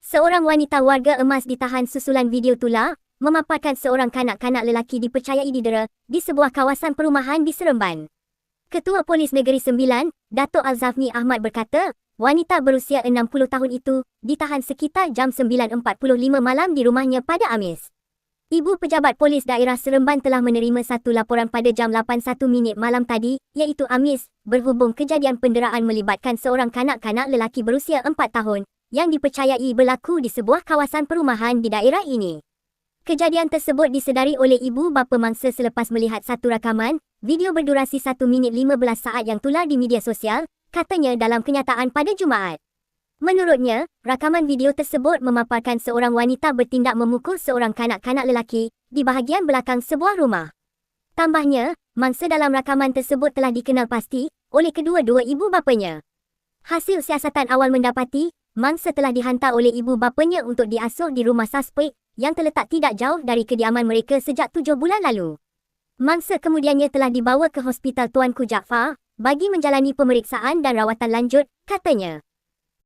Seorang wanita warga emas ditahan susulan video tular, memaparkan seorang kanak-kanak lelaki dipercayai didera di sebuah kawasan perumahan di Seremban. Ketua Polis Negeri Sembilan, Datuk Alzafni Ahmad berkata, wanita berusia 60 tahun itu ditahan sekitar jam 9.45 malam di rumahnya pada Khamis. Ibu Pejabat Polis Daerah Seremban telah menerima satu laporan pada jam 8.01 malam tadi, iaitu Khamis, berhubung kejadian penderaan melibatkan seorang kanak-kanak lelaki berusia 4 tahun yang dipercayai berlaku di sebuah kawasan perumahan di daerah ini. Kejadian tersebut disedari oleh ibu bapa mangsa selepas melihat satu rakaman video berdurasi 1 minit 15 saat yang tular di media sosial, katanya dalam kenyataan pada Jumaat. Menurutnya, rakaman video tersebut memaparkan seorang wanita bertindak memukul seorang kanak-kanak lelaki di bahagian belakang sebuah rumah. Tambahnya, mangsa dalam rakaman tersebut telah dikenal pasti oleh kedua-dua ibu bapanya. Hasil siasatan awal mendapati, mangsa telah dihantar oleh ibu bapanya untuk diasuh di rumah suspek yang terletak tidak jauh dari kediaman mereka sejak 7 bulan lalu. Mangsa kemudiannya telah dibawa ke Hospital Tuanku Jaafar bagi menjalani pemeriksaan dan rawatan lanjut, katanya.